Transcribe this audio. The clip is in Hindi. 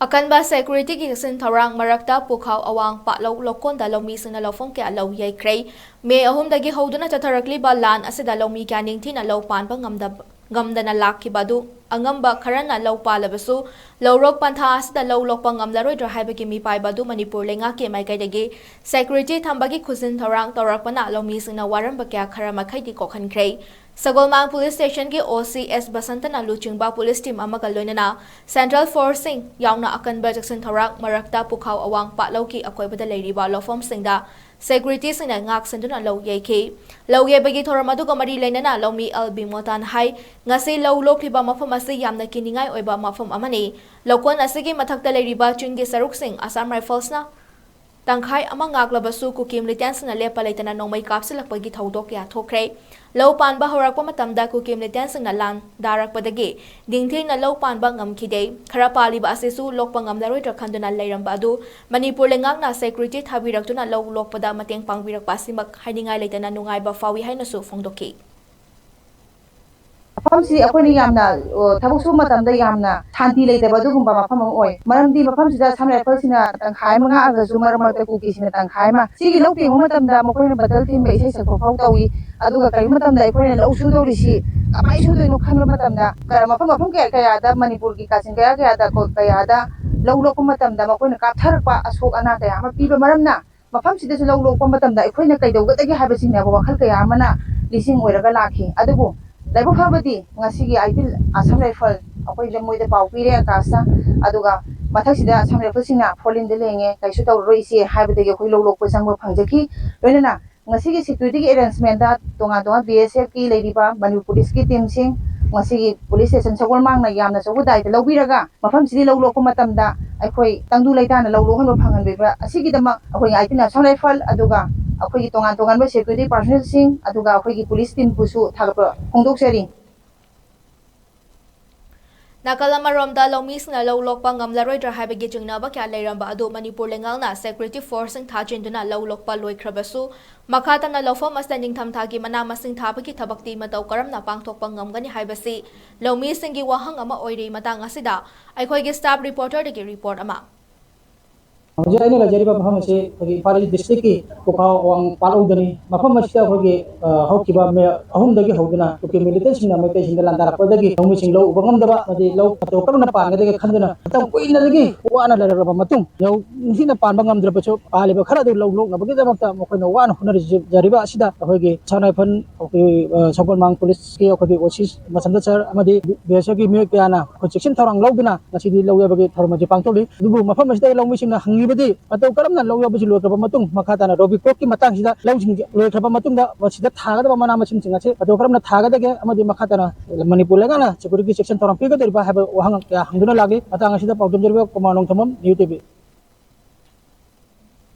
अकनबा सेक्यूरिटी की हसन थौरांग मरक्ता पुखाव अवांग पाटलौ लोकोंदा लौमी सिंगना लौफों क्या लौ यैख्रै मे अहुमदगी हौदुना चथरक्लिबा लान असिदा लौमी क्या निंगथिना लौ Panba ngamdana lakibadu angamba kharana lौ पालबसु लौरोक पंथा असिदा लौ लोकपा ngamlaroidra haibagi mi paibadu manipur lenga के माइकाइदगी सेक्यूरिटी थंबगी खुसिन थौरांग तौरकपना लौमी सिंगना वारंबा क्या खरा मखैदि कोखनख्रै सगोलमांग पुलिस स्टेशन की OCS बसंतना लुचिंगबा पुलिस टीम अमगा लोइनना सेंट्रल फोर्सिंग यावना अकनबा जक्सन थौरांग मरक्ता पुखाव अवांग पाटलौ की अकोइबदा लेरिबा लोफम सिंगदा सेक्यूरिटी सिंगना ngak senduna लौ येखि लौ येबगी थोरम अदुगा मरी लेनना लौमी 𝗪𝗡𝗏𝗏 हाई ngasi लौ लोखलिबा मफम असी यामना किनिंगाई ओइबा मफम अमनी लोकोन असिगी मथक्ता लेरिबा चिंगी सरुकसिंग आसाम राइफल्सना तंखाई अमा ngakलबसु कुकिम लिटेंसना लेपा लेतना नोमै कापसिलकपगी थौदोक या थोख्रै लौ पानबा हौरकपा मतमदा कुकिम लिटेंसना लान दारकपदगी दिंथेना लौ पानबा ngamखिदे खरा पालिबा असिसु लोकपा ngamlaroidra खंदुना लेरंबा अदु मणिपुर लेंगांगना सेक्यूरिटी थाबिरक्तुना लौ लोकपदा मतेंग पांगबिरकपा सिमक हाइनिंगाई लेतना नुंगाइबा फावी हाइनसु फोंदोकी मफमसी अखोइनि यामना थबक सु मतमदा यामना शांति लेतबा दुगुंबा मफम ओय मरमदि मफमसिदा साम राइफल्सना तंखाय मंगा अगसु मरमते कुकीसिना तंखाय मा सिगी लौपेंग मतमदा मखोइना बदल टीम बे इसे सखो फाउ तवी अदुगा कई मतमदा अखोइना लौ सुदौरिसि कमाई सुदोइनो खनबा मतमदा मफम मफम कयादा मणिपुर की कासिन कयादा कयादा लौ लोक मतमदा मखोइना कापथरपा अशोक अना कया मा पीबा मरमना मफमसिदासु लौ लोक मतमदा अखोइना कइदौगदगी हाबसिंना वखल कया अमना लिसिंग ओइरगा लाखि अदुबु लाइबो फाबदी ngasiगी आइदिल आसाम राइफल अखोइ जमोइदा पाउ पीरे आकाशा अदुगा मथक्सिदा आसाम राइफल सिंगना फोलिन दे लेंगे कैसु तौरोइसे हाबदगी अखोइ लौ लोक पैसंबो फंजकी लोइनना ngasiगी सिक्युरिटी की अरेंजमेंट दा तोंगा तोंगा BSF की लेरिबा मनपुर पुलिस की टीम सिंग ngasiगी पुलिस स्टेशन सगोलमांगना यामना चौबो दायित्व लौबिरगा मफमसिदि लौ लोक मतमदा अखोइ तंगदु लेताना लौ लोहन फंगनबेबा असिगिदमा अखोइ आइदिल आसाम राइफल अदुगा अखोइ तोंगा तोंगानबा सिक्युरिटी पर्सनल सिंग अदुगा अखोइ पुलिस टीम पुसु थागप फोंदोकसरी नाकलमरोमदा लौमीसना लौ लोकपा ngamlaroidra haibagi jingnaba kya leiramba adu manipur lengalna security forcing thajinduna लौ लोकपा लोइख्रबसु मखातना लौफम असदा निंगथमथागी मना मसिंग थाबगी थबक्ति मतौ करमना पांगथोकपा ngamgani haibasi लौमीसिंगी वाहंग अमा ओइरि मतंग असिदा अखोइगी स्टाफ रिपोर्टर दगी रिपोर्ट अमा हौजे आइना लजरिबा मफम असे इम्फाल डिस्ट्रिक्ट की पुखाव अवांग पालौदनी मफम असिदा होगे हौकिबा मे अहुमदगी हौदना कुके मिलिटेंट सिंगना मैते सिंगला लांदारपदगी नौमी सिंग लौ उबंगमदबा मदि लौ पतो करना पानगदगी खंदना तम कोइनदगी वाना लरबा मतुंग लौ निसिना पानबा ngamद्रबचो पालेबा खरा दु लौ लोक नबगी जमक्ता मखोइना वाना हुनरि जरिबा असिदा होगे छानाइफन सगोलमांग पुलिस की होगे ओसिस मसंद सर अमदि BSF की मे क्याना कोचिक्सन थौरांग लौदना नसिदि लौयबगी थौरमजि पांगतोली दुबु मफम असिदा लौमी सिंगना हंगिबदी अतो करमना लौ यबसि लोख्रबा मतुंग मखाताना रोबिकोक की मतंगसिदा लौजिंग लोख्रबा मतुंगदा वसिदा थागदबा मना मसिम सिंगासे अतो करमना थागदगे अमदि मखाताना मणिपुर लेगाना सिक्युरिटी सेक्शन थौरांग पिगदरिबा हाबा वहंग क्या हंगदुना लागे अतांगसिदा पाउदम जरिबा कमानों थमम newtv